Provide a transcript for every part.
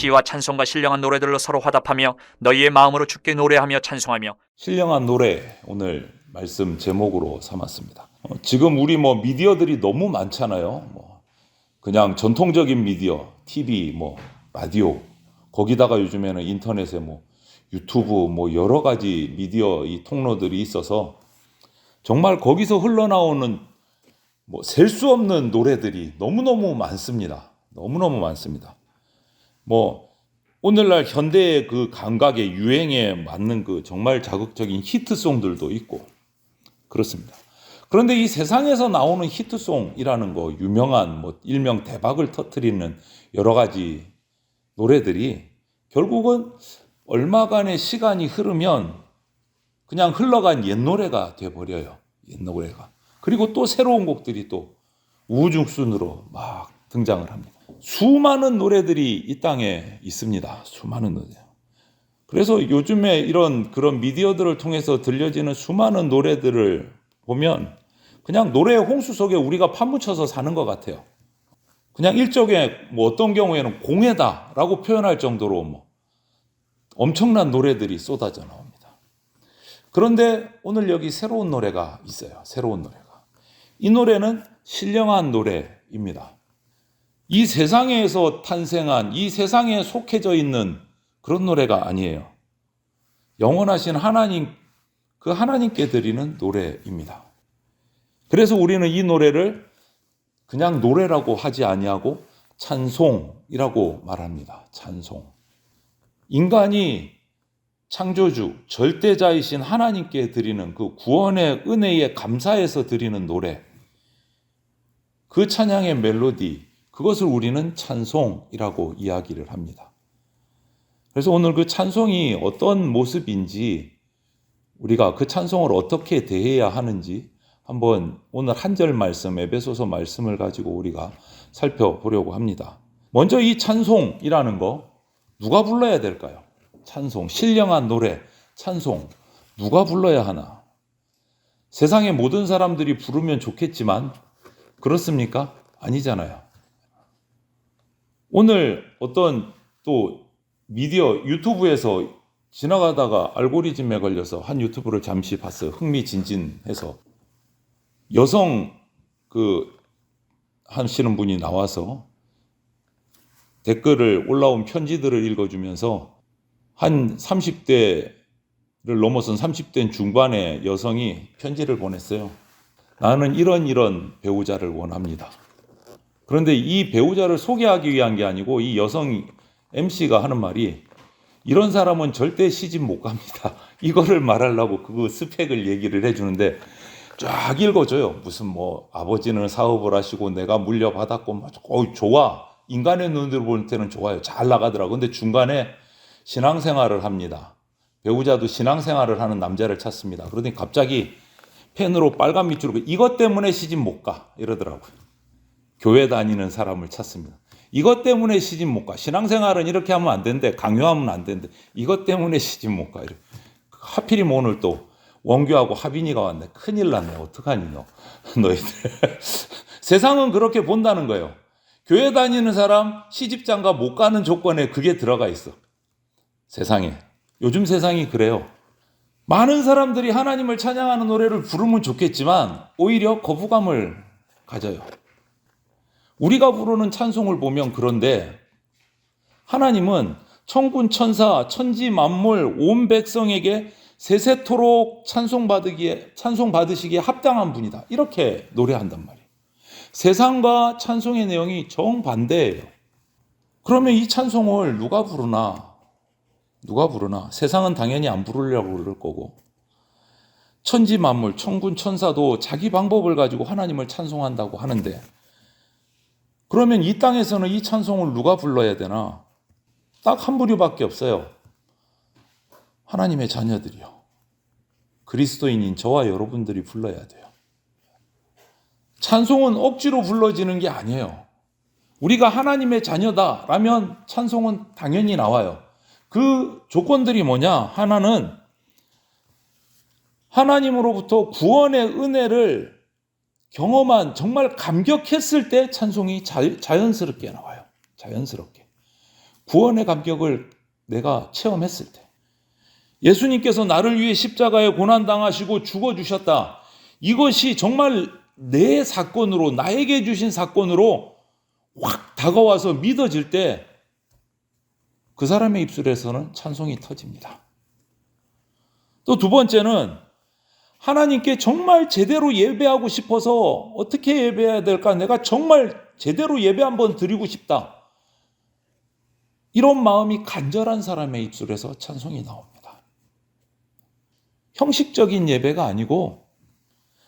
시와 찬송과 신령한 노래들로 서로 화답하며 너희의 마음으로 주께 노래하며 찬송하며. 신령한 노래 오늘 말씀 제목으로 삼았습니다. 지금 우리 미디어들이 너무 많잖아요. 그냥 전통적인 미디어, TV, 라디오, 거기다가 요즘에는 인터넷에 유튜브, 여러 가지 미디어 이 통로들이 있어서 정말 거기서 흘러나오는 셀 수 없는 노래들이 너무너무 많습니다. 너무너무 많습니다. 오늘날 현대의 그 감각의 유행에 맞는 그 정말 자극적인 히트송들도 있고 그렇습니다. 그런데 이 세상에서 나오는 히트송이라는 거, 유명한 일명 대박을 터뜨리는 여러 가지 노래들이 결국은 얼마간의 시간이 흐르면 그냥 흘러간 옛 노래가 돼버려요. 옛 노래가. 그리고 또 새로운 곡들이 또 우후죽순으로 막 등장을 합니다. 수많은 노래들이 이 땅에 있습니다. 수많은 노래. 그래서 요즘에 그런 미디어들을 통해서 들려지는 수많은 노래들을 보면 그냥 노래의 홍수 속에 우리가 파묻혀서 사는 것 같아요. 그냥 일종의 어떤 경우에는 공해다라고 표현할 정도로 엄청난 노래들이 쏟아져 나옵니다. 그런데 오늘 여기 새로운 노래가 있어요. 새로운 노래가. 이 노래는 신령한 노래입니다. 이 세상에서 탄생한, 이 세상에 속해져 있는 그런 노래가 아니에요. 영원하신 하나님, 그 하나님께 드리는 노래입니다. 그래서 우리는 이 노래를 그냥 노래라고 하지 아니하고 찬송이라고 말합니다. 찬송. 인간이 창조주, 절대자이신 하나님께 드리는 그 구원의 은혜에 감사해서 드리는 노래, 그 찬양의 멜로디, 그것을 우리는 찬송이라고 이야기를 합니다. 그래서 오늘 그 찬송이 어떤 모습인지, 우리가 그 찬송을 어떻게 대해야 하는지 한번 오늘 한 절 말씀, 에베소서 말씀을 가지고 우리가 살펴보려고 합니다. 먼저 이 찬송이라는 거 누가 불러야 될까요? 찬송, 신령한 노래, 찬송 누가 불러야 하나? 세상의 모든 사람들이 부르면 좋겠지만 그렇습니까? 아니잖아요. 오늘 어떤 또 미디어 유튜브에서 지나가다가 알고리즘에 걸려서 한 유튜브를 잠시 봤어요. 흥미진진해서 여성 하시는 분이 나와서 댓글을 올라온 편지들을 읽어주면서 한 30대를 넘어선 30대 중반의 여성이 편지를 보냈어요. 나는 이런 배우자를 원합니다. 그런데 이 배우자를 소개하기 위한 게 아니고 이 여성 MC가 하는 말이 이런 사람은 절대 시집 못 갑니다. 이거를 말하려고 그 스펙을 얘기를 해주는데 쫙 읽어줘요. 무슨 아버지는 사업을 하시고 내가 물려받았고 좋아. 인간의 눈으로 볼 때는 좋아요. 잘 나가더라고. 근데 중간에 신앙생활을 합니다. 배우자도 신앙생활을 하는 남자를 찾습니다. 그러더니 갑자기 펜으로 빨간 밑줄을 이것 때문에 시집 못 가 이러더라고요. 교회 다니는 사람을 찾습니다. 이것 때문에 시집 못 가. 신앙생활은 이렇게 하면 안 된대. 강요하면 안 된대. 이것 때문에 시집 못 가. 하필이면 오늘 또 원규하고 하빈이가 왔네. 큰일 났네. 어떡하니 너희들. 세상은 그렇게 본다는 거예요. 교회 다니는 사람 시집장가 못 가는 조건에 그게 들어가 있어. 세상에. 요즘 세상이 그래요. 많은 사람들이 하나님을 찬양하는 노래를 부르면 좋겠지만 오히려 거부감을 가져요. 우리가 부르는 찬송을 보면 그런데 하나님은 천군 천사 천지 만물 온 백성에게 세세토록 찬송받으시기에 합당한 분이다. 이렇게 노래한단 말이에요. 세상과 찬송의 내용이 정반대예요. 그러면 이 찬송을 누가 부르나? 세상은 당연히 안 부르려고 그럴 거고 천지 만물, 천군 천사도 자기 방법을 가지고 하나님을 찬송한다고 하는데 그러면 이 땅에서는 이 찬송을 누가 불러야 되나? 딱 한 부류밖에 없어요. 하나님의 자녀들이요. 그리스도인인 저와 여러분들이 불러야 돼요. 찬송은 억지로 불러지는 게 아니에요. 우리가 하나님의 자녀다라면 찬송은 당연히 나와요. 그 조건들이 뭐냐? 하나는 하나님으로부터 구원의 은혜를 경험한 정말 감격했을 때 찬송이 자연스럽게 나와요. 자연스럽게. 구원의 감격을 내가 체험했을 때, 예수님께서 나를 위해 십자가에 고난당하시고 죽어주셨다. 이것이 정말 내 사건으로, 나에게 주신 사건으로 확 다가와서 믿어질 때 그 사람의 입술에서는 찬송이 터집니다. 또 두 번째는 하나님께 정말 제대로 예배하고 싶어서 어떻게 예배해야 될까? 내가 정말 제대로 예배 한번 드리고 싶다. 이런 마음이 간절한 사람의 입술에서 찬송이 나옵니다. 형식적인 예배가 아니고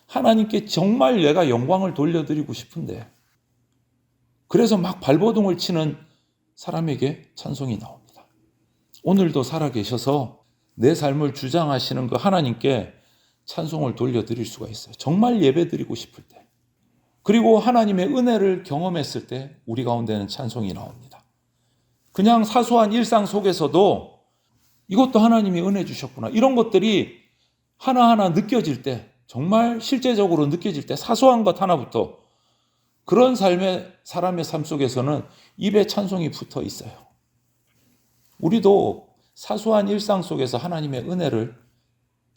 하나님께 정말 내가 영광을 돌려드리고 싶은데, 그래서 막 발버둥을 치는 사람에게 찬송이 나옵니다. 오늘도 살아계셔서 내 삶을 주장하시는 그 하나님께 찬송을 돌려드릴 수가 있어요. 정말 예배드리고 싶을 때. 그리고 하나님의 은혜를 경험했을 때 우리 가운데는 찬송이 나옵니다. 그냥 사소한 일상 속에서도 이것도 하나님이 은혜 주셨구나, 이런 것들이 하나하나 느껴질 때, 정말 실제적으로 느껴질 때, 사소한 것 하나부터, 그런 사람의 삶 속에서는 입에 찬송이 붙어 있어요. 우리도 사소한 일상 속에서 하나님의 은혜를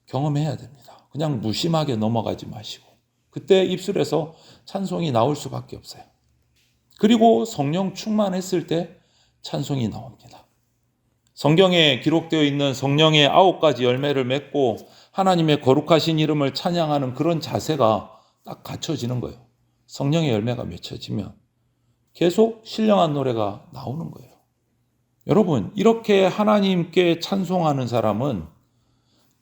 경험해야 됩니다. 그냥 무심하게 넘어가지 마시고 그때 입술에서 찬송이 나올 수밖에 없어요. 그리고 성령 충만했을 때 찬송이 나옵니다. 성경에 기록되어 있는 성령의 9가지 열매를 맺고 하나님의 거룩하신 이름을 찬양하는 그런 자세가 딱 갖춰지는 거예요. 성령의 열매가 맺혀지면 계속 신령한 노래가 나오는 거예요. 여러분, 이렇게 하나님께 찬송하는 사람은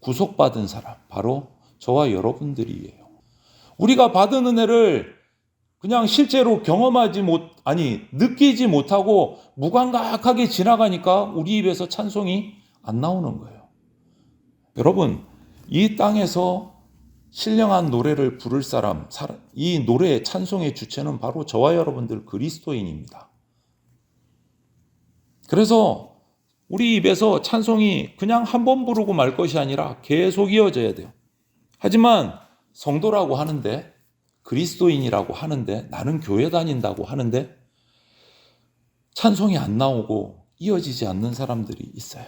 구속받은 사람, 바로 저와 여러분들이에요. 우리가 받은 은혜를 그냥 실제로 느끼지 못하고 무감각하게 지나가니까 우리 입에서 찬송이 안 나오는 거예요. 여러분, 이 땅에서 신령한 노래를 부를 사람, 이 노래의 찬송의 주체는 바로 저와 여러분들 그리스도인입니다. 그래서 우리 입에서 찬송이 그냥 한 번 부르고 말 것이 아니라 계속 이어져야 돼요. 하지만 성도라고 하는데, 그리스도인이라고 하는데, 나는 교회 다닌다고 하는데 찬송이 안 나오고 이어지지 않는 사람들이 있어요.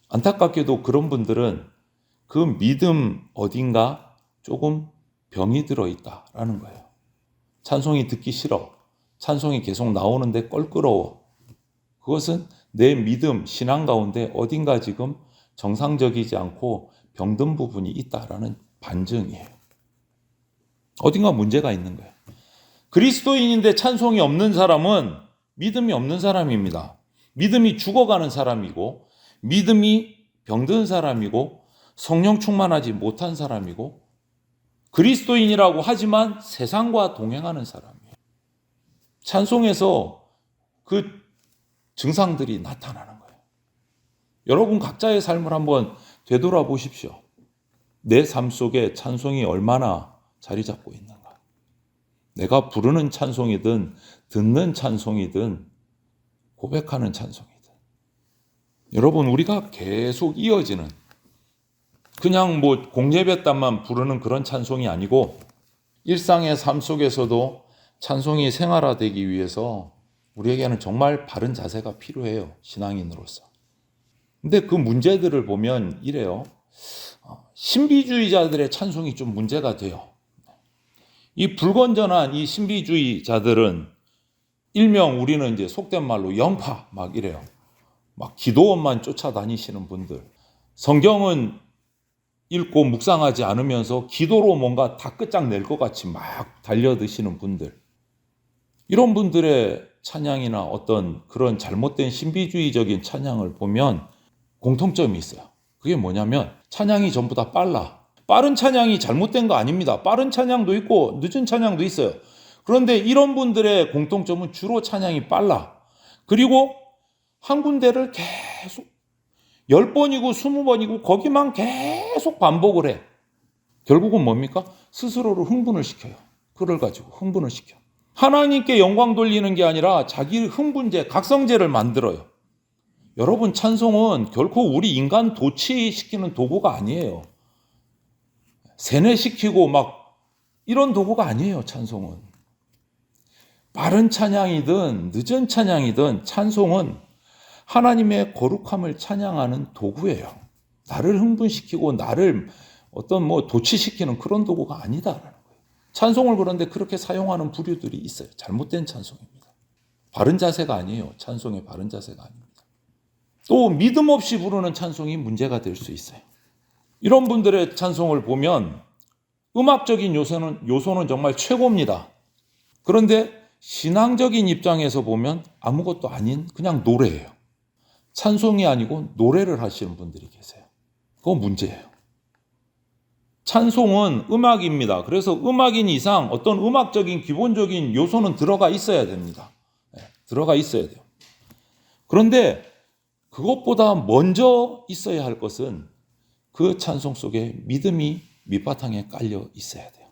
안타깝게도 그런 분들은 그 믿음 어딘가 조금 병이 들어있다라는 거예요. 찬송이 듣기 싫어. 찬송이 계속 나오는데 껄끄러워. 그것은 내 믿음, 신앙 가운데 어딘가 지금 정상적이지 않고 병든 부분이 있다라는 반증이에요. 어딘가 문제가 있는 거예요. 그리스도인인데 찬송이 없는 사람은 믿음이 없는 사람입니다. 믿음이 죽어가는 사람이고, 믿음이 병든 사람이고, 성령 충만하지 못한 사람이고, 그리스도인이라고 하지만 세상과 동행하는 사람이에요. 찬송에서 그 증상들이 나타나는 거예요. 여러분 각자의 삶을 한번 되돌아보십시오. 내 삶 속에 찬송이 얼마나 자리 잡고 있는가. 내가 부르는 찬송이든 듣는 찬송이든 고백하는 찬송이든, 여러분 우리가 계속 이어지는, 그냥 공예배단만 부르는 그런 찬송이 아니고 일상의 삶 속에서도 찬송이 생활화되기 위해서 우리에게는 정말 바른 자세가 필요해요. 신앙인으로서. 근데 그 문제들을 보면 이래요. 신비주의자들의 찬송이 좀 문제가 돼요. 이 불건전한 이 신비주의자들은 일명 우리는 이제 속된 말로 영파 막 이래요. 막 기도원만 쫓아다니시는 분들. 성경은 읽고 묵상하지 않으면서 기도로 뭔가 다 끝장낼 것 같이 막 달려드시는 분들. 이런 분들의 찬양이나 어떤 그런 잘못된 신비주의적인 찬양을 보면 공통점이 있어요. 그게 뭐냐면 찬양이 전부 다 빨라. 빠른 찬양이 잘못된 거 아닙니다. 빠른 찬양도 있고 늦은 찬양도 있어요. 그런데 이런 분들의 공통점은 주로 찬양이 빨라. 그리고 한 군데를 계속 10번이고 20번이고 거기만 계속 반복을 해. 결국은 뭡니까? 스스로를 흥분을 시켜요. 그걸 가지고 흥분을 시켜. 하나님께 영광 돌리는 게 아니라 자기 흥분제, 각성제를 만들어요. 여러분, 찬송은 결코 우리 인간 도취시키는 도구가 아니에요. 세뇌시키고 막 이런 도구가 아니에요, 찬송은. 빠른 찬양이든 늦은 찬양이든 찬송은 하나님의 거룩함을 찬양하는 도구예요. 나를 흥분시키고 나를 어떤 도취시키는 그런 도구가 아니다라는 거예요. 찬송을 그런데 그렇게 사용하는 부류들이 있어요. 잘못된 찬송입니다. 바른 자세가 아니에요. 찬송의 바른 자세가 아닙니다. 또 믿음 없이 부르는 찬송이 문제가 될 수 있어요. 이런 분들의 찬송을 보면 음악적인 요소는 정말 최고입니다. 그런데 신앙적인 입장에서 보면 아무것도 아닌 그냥 노래예요. 찬송이 아니고 노래를 하시는 분들이 계세요. 그거 문제예요. 찬송은 음악입니다. 그래서 음악인 이상 어떤 음악적인 기본적인 요소는 들어가 있어야 됩니다. 들어가 있어야 돼요. 그런데 그것보다 먼저 있어야 할 것은 그 찬송 속에 믿음이 밑바탕에 깔려 있어야 돼요.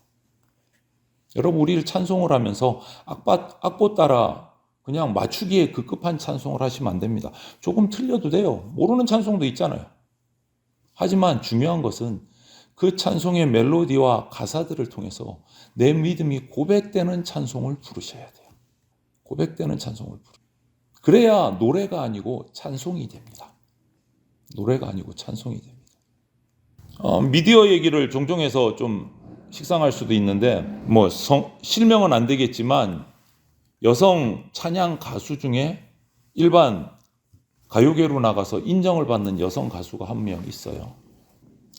여러분, 우리를 찬송을 하면서 악보 따라 그냥 맞추기에 급급한 찬송을 하시면 안 됩니다. 조금 틀려도 돼요. 모르는 찬송도 있잖아요. 하지만 중요한 것은 그 찬송의 멜로디와 가사들을 통해서 내 믿음이 고백되는 찬송을 부르셔야 돼요. 고백되는 찬송을 부르셔야 돼요. 그래야 노래가 아니고 찬송이 됩니다. 노래가 아니고 찬송이 됩니다. 미디어 얘기를 종종 해서 좀 식상할 수도 있는데 실명은 안 되겠지만 여성 찬양 가수 중에 일반 가요계로 나가서 인정을 받는 여성 가수가 한 명 있어요.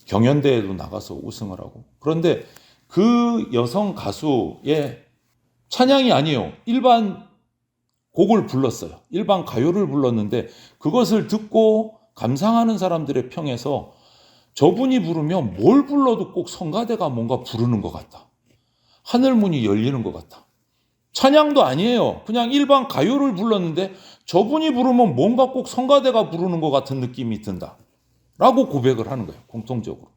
경연대회도 나가서 우승을 하고. 그런데 그 여성 가수의 찬양이 아니에요. 일반 곡을 불렀어요. 일반 가요를 불렀는데 그것을 듣고 감상하는 사람들의 평에서 저분이 부르면 뭘 불러도 꼭 성가대가 뭔가 부르는 것 같다. 하늘문이 열리는 것 같다. 찬양도 아니에요. 그냥 일반 가요를 불렀는데 저분이 부르면 뭔가 꼭 성가대가 부르는 것 같은 느낌이 든다. 라고 고백을 하는 거예요. 공통적으로.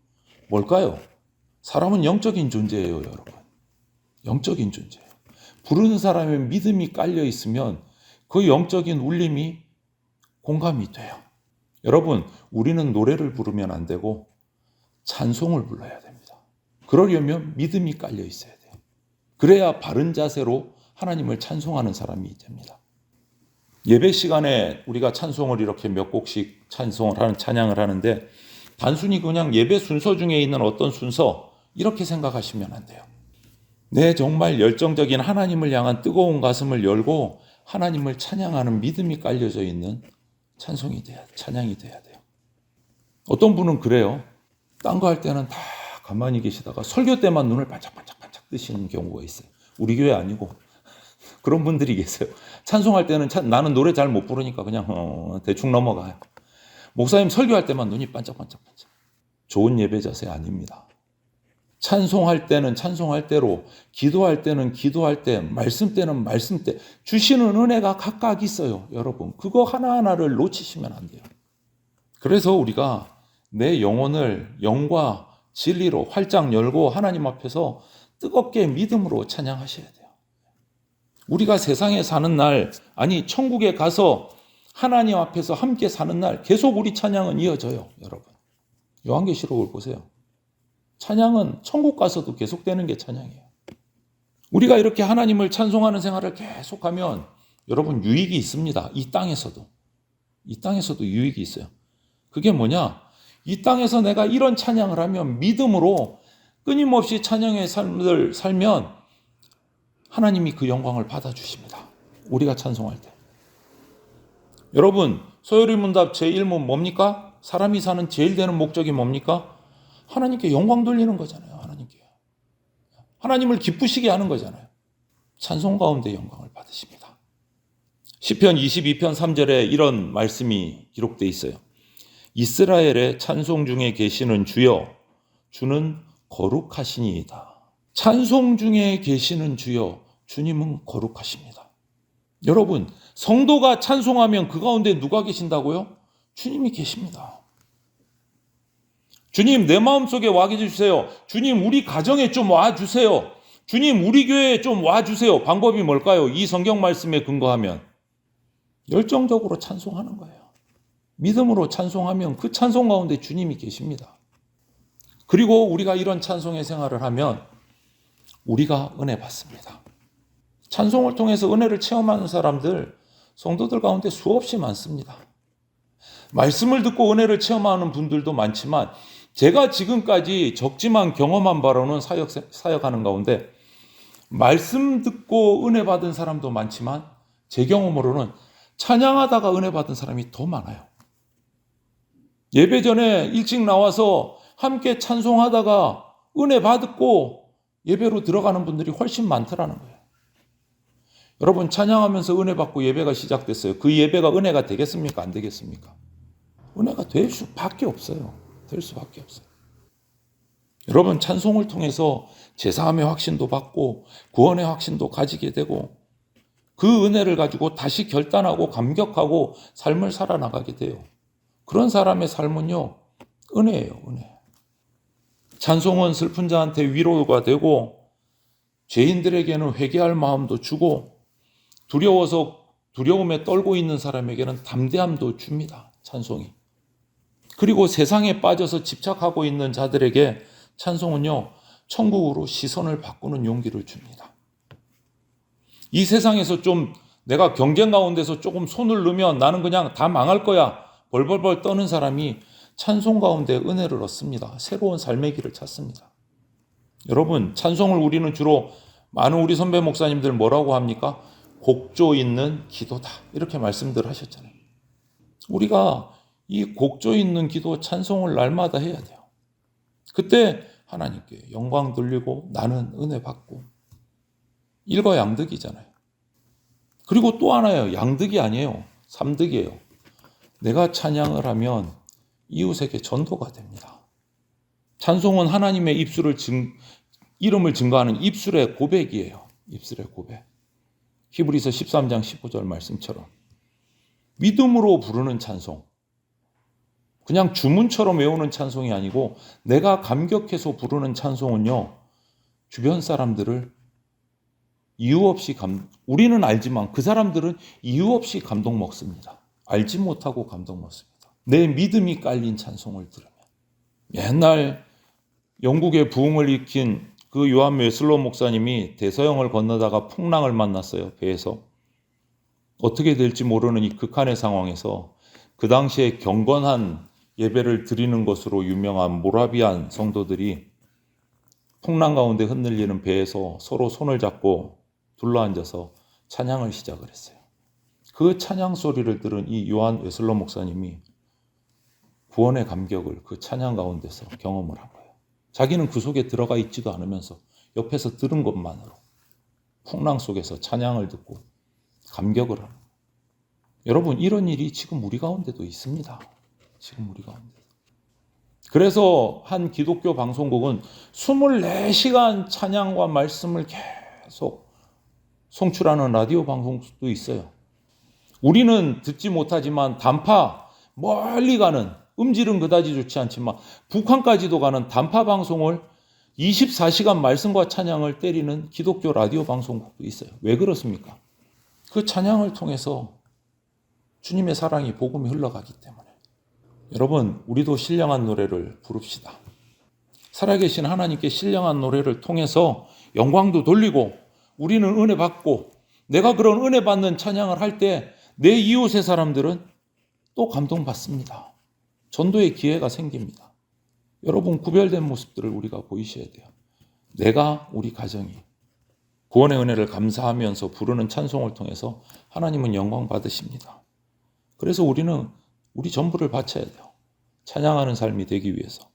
뭘까요? 사람은 영적인 존재예요, 여러분. 영적인 존재예요. 부르는 사람의 믿음이 깔려 있으면 그 영적인 울림이 공감이 돼요. 여러분, 우리는 노래를 부르면 안 되고 찬송을 불러야 됩니다. 그러려면 믿음이 깔려 있어야 돼요. 그래야 바른 자세로 하나님을 찬송하는 사람이 됩니다. 예배 시간에 우리가 찬송을 이렇게 몇 곡씩 찬양을 하는데 단순히 그냥 예배 순서 중에 있는 어떤 순서 이렇게 생각하시면 안 돼요. 내 정말 열정적인 하나님을 향한 뜨거운 가슴을 열고 하나님을 찬양하는 믿음이 깔려져 있는 찬양이 돼야 돼요. 어떤 분은 그래요. 딴 거 할 때는 다 가만히 계시다가 설교 때만 눈을 반짝반짝 뜨시는 경우가 있어요. 우리 교회 아니고 그런 분들이 계세요. 찬송할 때는 나는 노래 잘 못 부르니까 그냥 대충 넘어가요. 목사님 설교할 때만 눈이 반짝반짝. 좋은 예배 자세 아닙니다. 찬송할 때는 찬송할 때로, 기도할 때는 기도할 때, 말씀 때는 말씀 때 주시는 은혜가 각각 있어요. 여러분, 그거 하나하나를 놓치시면 안 돼요. 그래서 우리가 내 영혼을 영과 진리로 활짝 열고 하나님 앞에서 뜨겁게 믿음으로 찬양하셔야 돼요. 우리가 세상에 사는 날, 아니 천국에 가서 하나님 앞에서 함께 사는 날 계속 우리 찬양은 이어져요. 여러분, 요한계시록을 보세요. 찬양은 천국 가서도 계속되는 게 찬양이에요. 우리가 이렇게 하나님을 찬송하는 생활을 계속하면 여러분 유익이 있습니다. 이 땅에서도 유익이 있어요. 그게 뭐냐? 이 땅에서 내가 이런 찬양을 하면 믿음으로 끊임없이 찬양의 삶을 살면 하나님이 그 영광을 받아주십니다. 우리가 찬송할 때. 여러분, 소요리 문답 제1문 뭡니까? 사람이 사는 제일 되는 목적이 뭡니까? 하나님께 영광 돌리는 거잖아요. 하나님을 기쁘시게 하는 거잖아요. 찬송 가운데 영광을 받으십니다. 시편 22편 3절에 이런 말씀이 기록되어 있어요. 이스라엘의 찬송 중에 계시는 주여, 주는 거룩하시니이다. 찬송 중에 계시는 주여, 주님은 거룩하십니다. 여러분, 성도가 찬송하면 그 가운데 누가 계신다고요? 주님이 계십니다. 주님, 내 마음속에 와 계주세요. 주님, 우리 가정에 좀 와주세요. 주님, 우리 교회에 좀 와주세요. 방법이 뭘까요? 이 성경 말씀에 근거하면 열정적으로 찬송하는 거예요. 믿음으로 찬송하면 그 찬송 가운데 주님이 계십니다. 그리고 우리가 이런 찬송의 생활을 하면 우리가 은혜 받습니다. 찬송을 통해서 은혜를 체험하는 사람들, 성도들 가운데 수없이 많습니다. 말씀을 듣고 은혜를 체험하는 분들도 많지만 제가 지금까지 적지만 경험한 바로는 사역하는 가운데 말씀 듣고 은혜 받은 사람도 많지만 제 경험으로는 찬양하다가 은혜 받은 사람이 더 많아요. 예배 전에 일찍 나와서 함께 찬송하다가 은혜 받고 예배로 들어가는 분들이 훨씬 많더라는 거예요. 여러분, 찬양하면서 은혜 받고 예배가 시작됐어요. 그 예배가 은혜가 되겠습니까? 안 되겠습니까? 은혜가 될 수밖에 없어요. 될 수밖에 없어요. 여러분, 찬송을 통해서 제사함의 확신도 받고 구원의 확신도 가지게 되고 그 은혜를 가지고 다시 결단하고 감격하고 삶을 살아나가게 돼요. 그런 사람의 삶은요, 은혜예요, 은혜. 찬송은 슬픈 자한테 위로가 되고 죄인들에게는 회개할 마음도 주고 두려움에 떨고 있는 사람에게는 담대함도 줍니다. 찬송이. 그리고 세상에 빠져서 집착하고 있는 자들에게 찬송은요, 천국으로 시선을 바꾸는 용기를 줍니다. 이 세상에서 좀 내가 경쟁 가운데서 조금 손을 넣으면 나는 그냥 다 망할 거야. 벌벌벌 떠는 사람이 찬송 가운데 은혜를 얻습니다. 새로운 삶의 길을 찾습니다. 여러분, 찬송을 우리는 주로 많은 우리 선배 목사님들 뭐라고 합니까? 곡조 있는 기도다. 이렇게 말씀들 하셨잖아요. 우리가 이 곡조 있는 기도 찬송을 날마다 해야 돼요. 그때 하나님께 영광 돌리고 나는 은혜 받고 일거양득이잖아요. 그리고 또 하나요. 양득이 아니에요. 삼득이에요. 내가 찬양을 하면 이웃에게 전도가 됩니다. 찬송은 하나님의 이름을 증거하는 입술의 고백이에요. 입술의 고백. 히브리서 13장 15절 말씀처럼 믿음으로 부르는 찬송. 그냥 주문처럼 외우는 찬송이 아니고 내가 감격해서 부르는 찬송은요. 주변 사람들을 이유 없이 우리는 알지만 그 사람들은 이유 없이 감동 먹습니다. 알지 못하고 감동 먹습니다. 내 믿음이 깔린 찬송을 들으면. 옛날 영국의 부흥을 일으킨 그 요한 웨슬로 목사님이 대서양을 건너다가 풍랑을 만났어요. 배에서. 어떻게 될지 모르는 이 극한의 상황에서 그 당시에 경건한 예배를 드리는 것으로 유명한 모라비안 성도들이 풍랑 가운데 흔들리는 배에서 서로 손을 잡고 둘러앉아서 찬양을 시작을 했어요. 그 찬양 소리를 들은 이 요한 웨슬로 목사님이 구원의 감격을 그 찬양 가운데서 경험을 한 거예요. 자기는 그 속에 들어가 있지도 않으면서 옆에서 들은 것만으로 풍랑 속에서 찬양을 듣고 감격을 하는 거예요. 여러분, 이런 일이 지금 우리 가운데도 있습니다. 지금 우리 가운데. 그래서 한 기독교 방송국은 24시간 찬양과 말씀을 계속 송출하는 라디오 방송국도 있어요. 우리는 듣지 못하지만 단파, 멀리 가는, 음질은 그다지 좋지 않지만 북한까지도 가는 단파 방송을 24시간 말씀과 찬양을 때리는 기독교 라디오 방송국도 있어요. 왜 그렇습니까? 그 찬양을 통해서 주님의 사랑이 복음이 흘러가기 때문에. 여러분, 우리도 신령한 노래를 부릅시다. 살아계신 하나님께 신령한 노래를 통해서 영광도 돌리고 우리는 은혜 받고 내가 그런 은혜 받는 찬양을 할 때 내 이웃의 사람들은 또 감동받습니다. 전도의 기회가 생깁니다. 여러분, 구별된 모습들을 우리가 보이셔야 돼요. 내가, 우리 가정이 구원의 은혜를 감사하면서 부르는 찬송을 통해서 하나님은 영광 받으십니다. 그래서 우리는 우리 전부를 바쳐야 돼요. 찬양하는 삶이 되기 위해서.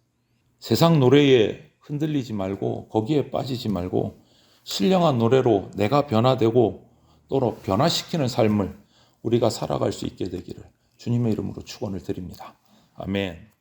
세상 노래에 흔들리지 말고 거기에 빠지지 말고 신령한 노래로 내가 변화되고 또 변화시키는 삶을 우리가 살아갈 수 있게 되기를 주님의 이름으로 축원을 드립니다. 아멘.